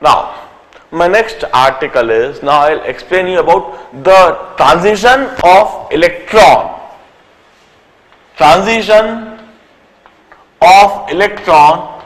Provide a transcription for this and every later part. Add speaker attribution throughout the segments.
Speaker 1: Now, my next article is, now I'll explain you about the transition of electron. Transition of electron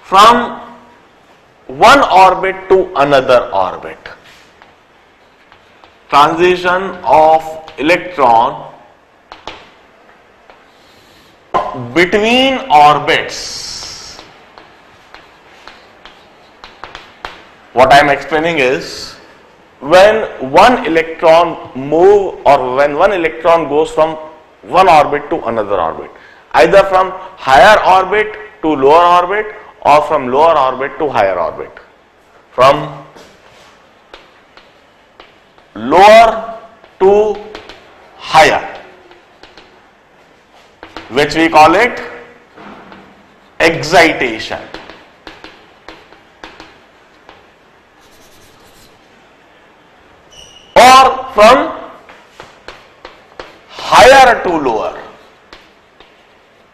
Speaker 1: from one orbit to another orbit. Transition of electron between orbits. What I am explaining is, when one electron move or when one electron goes from one orbit to another orbit, either from higher orbit to lower orbit or from lower orbit to higher orbit, from lower to higher, which we call it excitation. Or from higher to lower,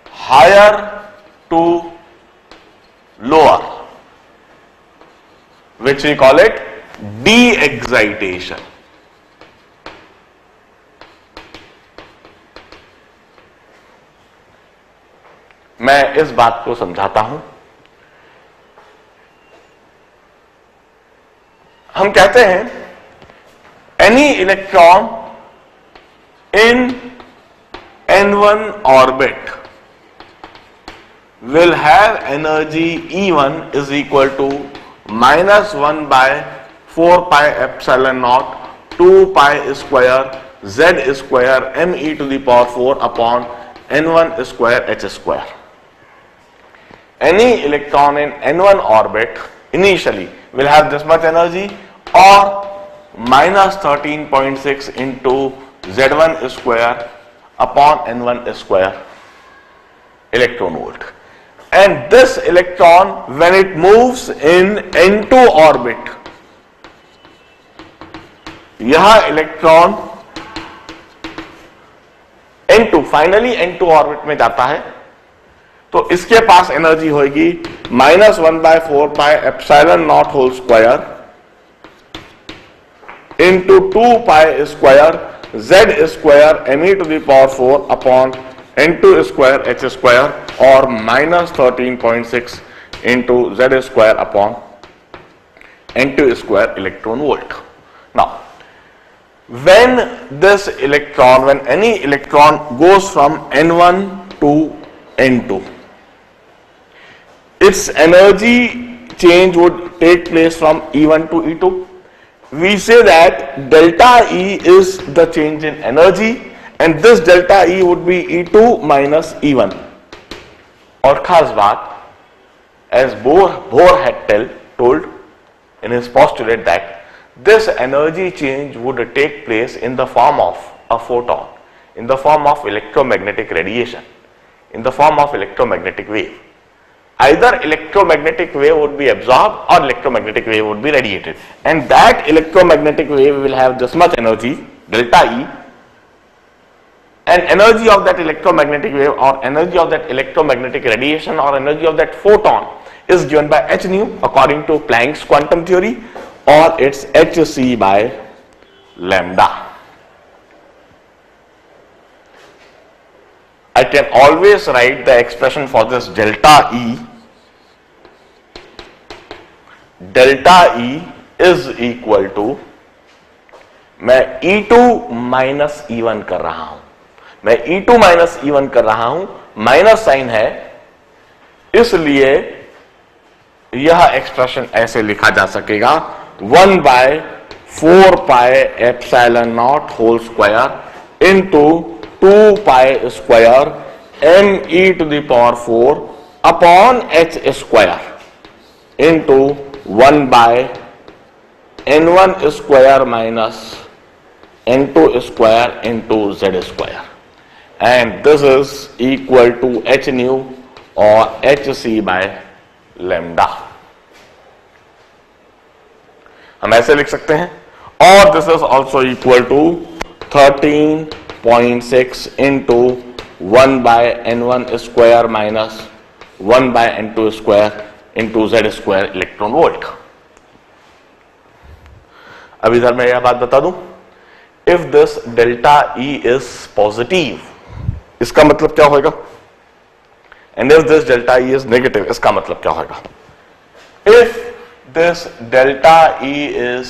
Speaker 1: higher to lower, which we call it de-excitation. मैं इस बात को समझाता हूं. हम कहते हैं any electron in n1 orbit will have energy E1 is equal to minus 1 by 4 pi epsilon naught 2 pi square z square m e to the power 4 upon n1 square h square. Any electron in n1 orbit initially will have this much energy, or minus 13.6 into z1 square upon n1 square electron volt. And this electron, when it moves in n2 orbit, यह electron n2 finally n2 orbit में जाता है, तो इसके पास energy होगी minus 1 by 4 pi epsilon not whole square into 2 pi square Z square M E to the power 4 upon n2 square h square और minus 13.6 into Z square upon n2 square electron volt. Now when this electron, when any electron goes from n1 to n2, its energy change would take place from E1 to E2. We say that delta E is the change in energy, and this delta E would be E2 minus E1. और खास बात, as Bohr had told in his postulate, that this energy change would take place in the form of a photon, in the form of electromagnetic radiation, in the form of electromagnetic wave. Either electromagnetic wave would be absorbed or electromagnetic wave would be radiated, and that electromagnetic wave will have this much energy, delta E, and energy of that electromagnetic wave or energy of that electromagnetic radiation or energy of that photon is given by h nu according to Planck's quantum theory, or it's hc by lambda. I can always write the expression for this delta E. Delta E is equal to, मैं E2 minus E1 कर रहा हूं, मैं E2 minus E1 कर रहा हूं, minus sign है, इसलिए यह एक्सप्रेशन ऐसे लिखा जा सकेगा 1 by 4 pi epsilon not whole square into 2 pi square M E to the power 4 upon h square into 1 by n1 square minus n2 square into z square, and this is equal to h nu और hc by lambda. हम ऐसे लिख सकते हैं, और this is also equal to 13.6 into 1 by n1 square minus 1 by n2 square into Z square electron volt. अब इधर मैं यह बात बता दूं, if this delta E is positive, इसका मतलब क्या होगा, and if this delta E is negative, इसका मतलब क्या होगा। If this delta E is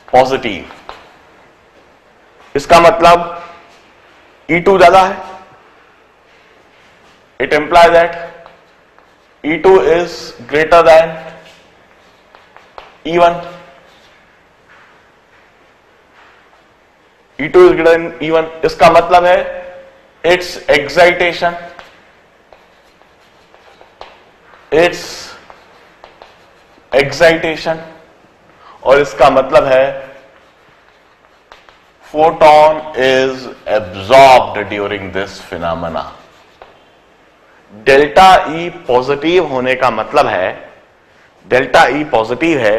Speaker 1: positive, इसका मतलब E2 ज्यादा है, it employ that E2 is greater than E1, E2 is greater than E1, इसका मतलब है इट्स एक्साइटेशन, और इसका मतलब है photon is absorbed during this phenomena. Delta E positive होने का मतलब है, डेल्टा E पॉजिटिव है,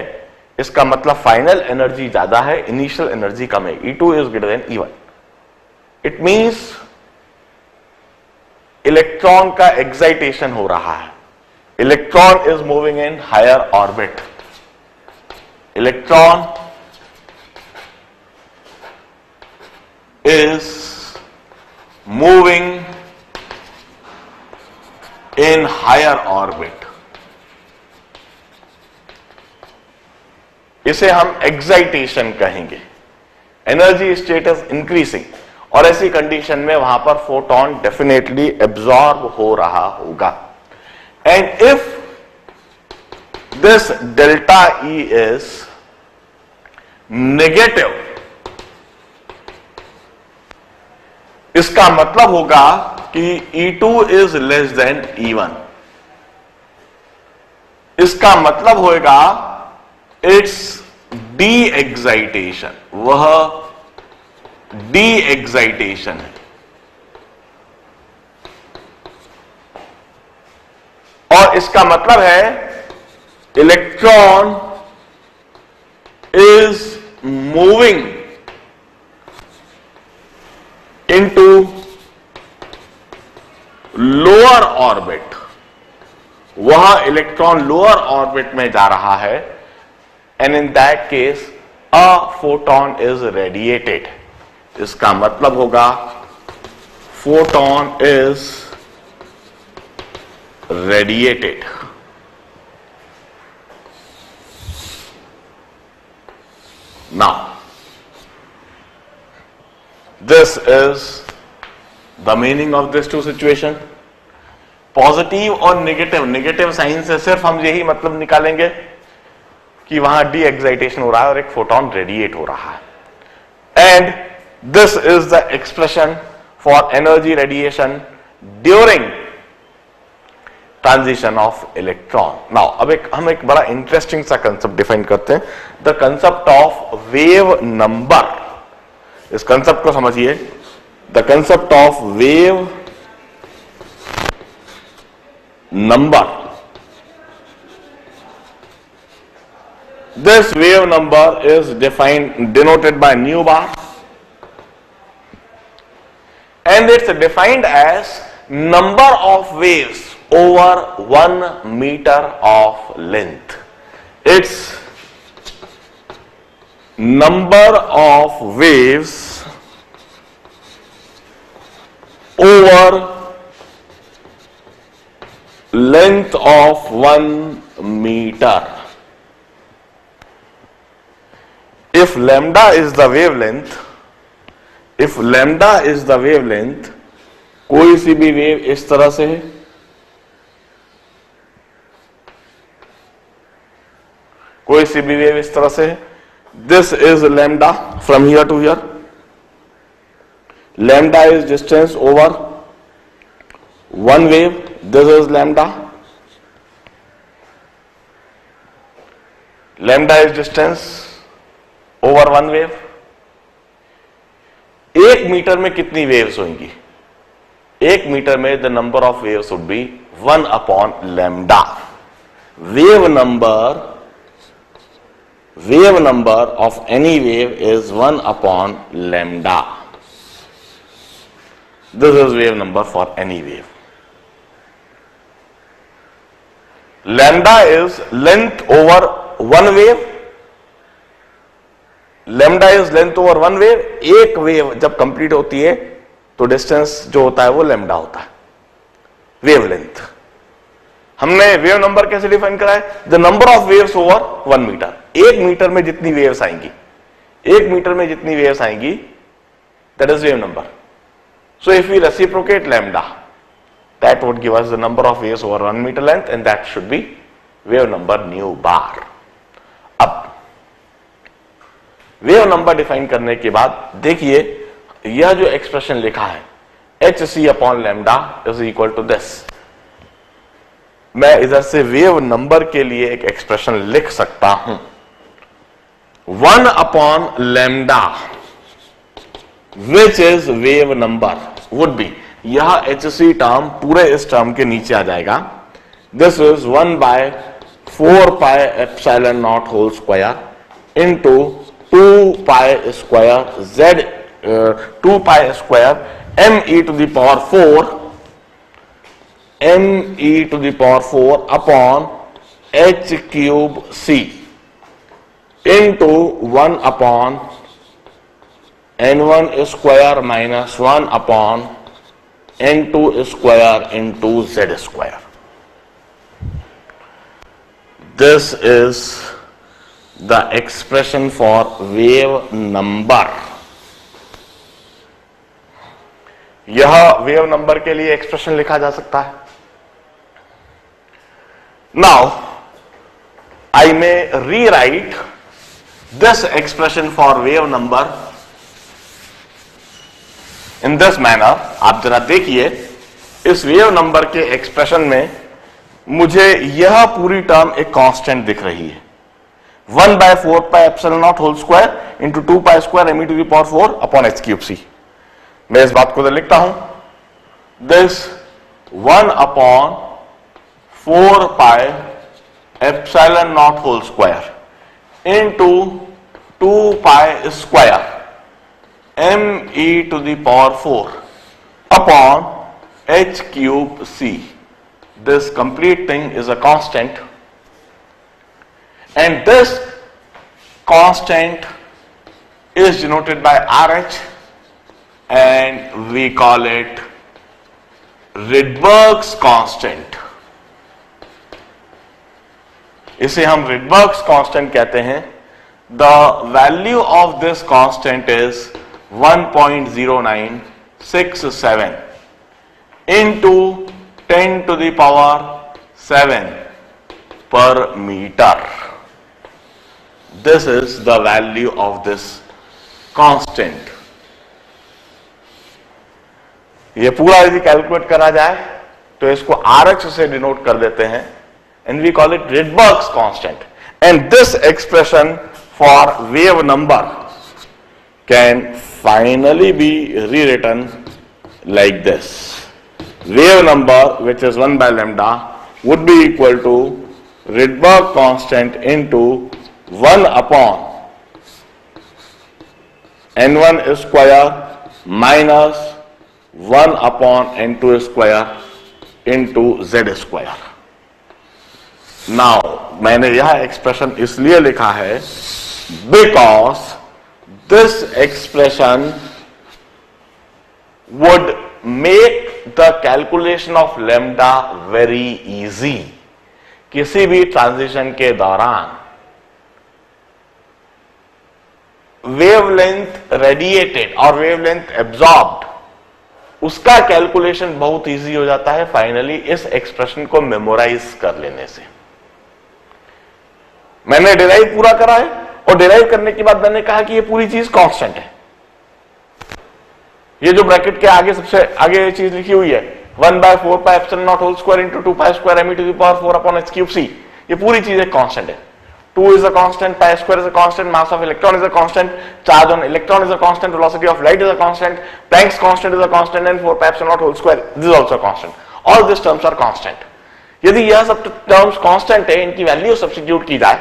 Speaker 1: इसका मतलब फाइनल एनर्जी ज्यादा है, इनिशियल एनर्जी कम है, E2 is greater than E1. It means electron का एक्साइटेशन हो रहा है, electron is moving in higher orbit, electron is moving in higher orbit. इसे हम एक्साइटेशन कहेंगे, एनर्जी स्टेट इज इंक्रीजिंग, और ऐसी कंडीशन में वहां पर फोटोन डेफिनेटली एब्जॉर्ब हो रहा होगा। And if this delta E is negative, इसका मतलब होगा कि E2 is less than E1, इसका मतलब होगा इट्स डी एक्साइटेशन, वह डी एक्साइटेशन है, और इसका मतलब है electron is moving into lower orbit, वह इलेक्ट्रॉन लोअर ऑर्बिट में जा रहा है, and in that case a photon is radiated, इसका मतलब होगा photon is radiated. Now this is the meaning of this two situation. Positive और नेगेटिव, नेगेटिव साइन से सिर्फ हम यही मतलब निकालेंगे कि वहां डी एक्साइटेशन हो रहा है और एक फोटोन रेडिएट हो रहा है, and this is the expression for energy radiation during transition of electron. Now अब हम एक बड़ा इंटरेस्टिंग सा कंसेप्ट डिफाइन करते हैं, the concept of wave number. इस कंसेप्ट को समझिए, the concept of wave number. This wave number is denoted by nu bar, and it's defined as number of waves over 1 metre of length. It's number of waves over length of 1 meter. If lambda is the wavelength, कोई सी भी wave इस तरह से है, कोई सी भी wave इस तरह से है, this is lambda from here to here, lambda is distance over one wave, this is lambda is distance over one wave। 1 metre में कितनी वेव्स होंगी, 1 मीटर में the number of waves would be 1 upon lambda. Wave number of any wave is 1 upon lambda. This is wave number for any wave. Lambda is length over one wave, lambda is length over one wave. एक wave जब complete होती है तो distance जो होता है वो lambda होता है, वेवलेंथ। हमने वेव नंबर कैसे डिफाइन करा है? The number of waves over 1 metre. 1 metre में जितनी वेव्स आएंगी, 1 मीटर में जितनी वेव्स आएंगी, that is wave number. So if we reciprocate lambda, that would give us the number of waves over 1 meter length, and that should be wave number nu bar. अब wave number define करने के बाद देखिए यह जो expression लिखा है hc upon lambda is equal to this. मैं इधर से वेव नंबर के लिए एक एक्सप्रेशन लिख सकता हूं, 1 upon lambda which is wave number would be, यह hc टर्म पूरे इस टर्म के नीचे आ जाएगा। This is 1/4 pi epsilon not whole square into 2 pi square z 2 pi square m e to the power 4 m e to the power 4 upon h cube c into 1 upon n1 square minus 1 upon n2 square into z square. This is the expression for wave number. यह wave number के लिए expression लिखा जा सकता है। Now, I may rewrite this expression for wave number in this manner. आप जरा देखिए इस वेव नंबर के एक्सप्रेशन में मुझे यह पूरी टर्म एक कांस्टेंट दिख रही है, 1/4 pi epsilon not whole square into 2 pi square M E to the power 4 upon h cube c। मैं इस बात को लिखता हूं, this 1 upon 4 pi epsilon not whole square into 2 pi square m e to the power 4 upon h cube c. This complete thing is a constant, and this constant is denoted by RH, and we call it Rydberg's constant. इसे हम Rydberg's constant कहते हैं। The value of this constant is 1.0967 into 10 to the power 7 per meter. This is the value of this constant. ये पूरा यदि calculate करा जाए तो इसको RH से डिनोट कर देते हैं, and we call it Rydberg's constant. And this expression for wave number can finally be rewritten like this. Wave number, which is 1 by lambda, would be equal to Rydberg constant into 1 upon n1 square minus 1 upon n2 square into z square. Now, मैंने यह expression इसलिए लिखा है because this expression would make the calculation of lambda very easy. किसी भी transition के दौरान wavelength radiated और वेवलेंथ एब्जॉर्ब्ड, उसका कैलकुलेशन बहुत इजी हो जाता है फाइनली इस एक्सप्रेशन को मेमोराइज कर लेने से। मैंने डिराइव पूरा करा है और डिराइव करने के बाद मैंने कहा कि ये पूरी चीज कांस्टेंट है। ये जो ब्रैकेट के आगे सबसे आगे ये चीज लिखी हुई है 1/4 pi epsilon not whole square into 2 pi square M E to the power 4 upon h cube c, ये पूरी चीज एक कांस्टेंट है। 2 is a constant, pi square is a constant, mass of electron is a constant, charge on electron is a constant, velocity of light is a constant, Planck's constant is a constant, and 4 pi epsilon naught whole square this is also a constant. All these terms are constant. यदि यह सब terms constant है, इनकी value substitute की जाए,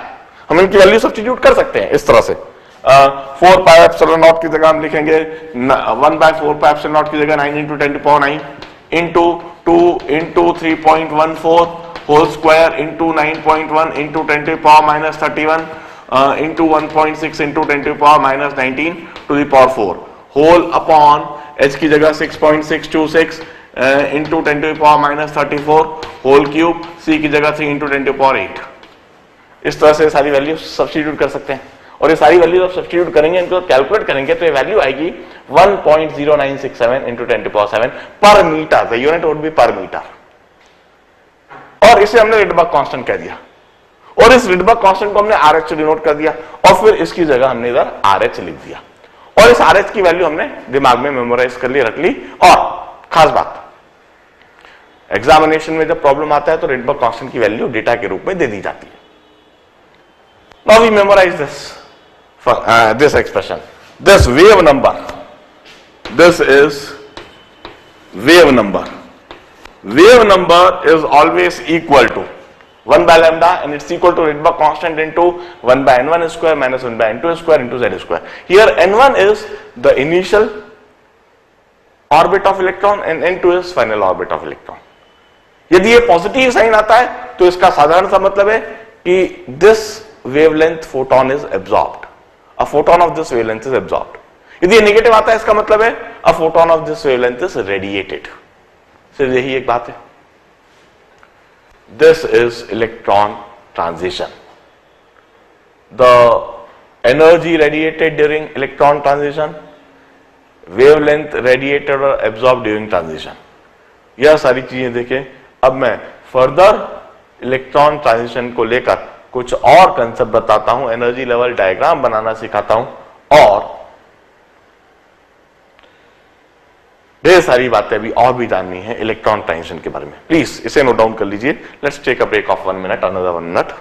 Speaker 1: हम इनकी value substitute कर सकते हैं इस तरह से। 4 पाई एप्सिलॉन नॉट की जगह हम लिखेंगे 1/4 पाई एप्सिलॉन नॉट की जगह 9 × 10⁹ into 2 × 3.14 whole square into 9.1 into 10 to the power minus 31 into 1.6 into 10 to the power minus 19 to the power 4 whole upon h की जगह 6.626 into 10 to the power minus 34 whole cube, c की जगह 3 into 10 to the power 8। इस तरह से सारी value substitute कर सकते हैं, और ये सारी वैल्यू जब सब्स्टिट्यूट करेंगे, इनको कैलकुलेट करेंगे, तो ये वैल्यू आएगी 1.0967 into 10 to power 7 per metre. The unit would be per metre, और इसे हमने रिडबर्ग कांस्टेंट कह दिया, और इस रिडबर्ग कांस्टेंट को हमने RH से डिनोट कर दिया, और फिर इसकी जगह हमने इधर RH लिख दिया, और इस RH की वैल्यू हमने दिमाग में मेमोराइज कर ली, रख ली। और खास बात, एग्जामिनेशन में जब प्रॉब्लम आता है तो रिडबर्ग कांस्टेंट की वैल्यू डेटा के रूप में दे दी जाती है। Now we memorize this expression. This wave number, this is wave number. Wave number is always equal to 1 by lambda, and it's equal to Rydberg constant into 1 by n1 square minus 1 by n2 square into z square. Here n1 is the initial orbit of electron and n2 is final orbit of electron. यदि ये positive sign आता है तो इसका साधारण सा मतलब है कि this wavelength photon is absorbed. A photon of this wavelength is absorbed. यदि ये नेगेटिव आता है इसका मतलब है a photon of this wavelength is radiated. सिर्फ यही एक बात है. This is electron transition. The energy radiated during electron transition, wavelength radiated or absorbed during transition. यह सारी चीजें देखें. अब मैं फर्दर इलेक्ट्रॉन ट्रांजिशन को लेकर कुछ और कंसेप्ट बताता हूं, एनर्जी लेवल डायग्राम बनाना सिखाता हूं, और ढेर सारी बातें अभी और भी जाननी है इलेक्ट्रॉन ट्रांजिशन के बारे में. प्लीज इसे नोट डाउन कर लीजिए. Let's take a break of 1 minute, another 1 minute.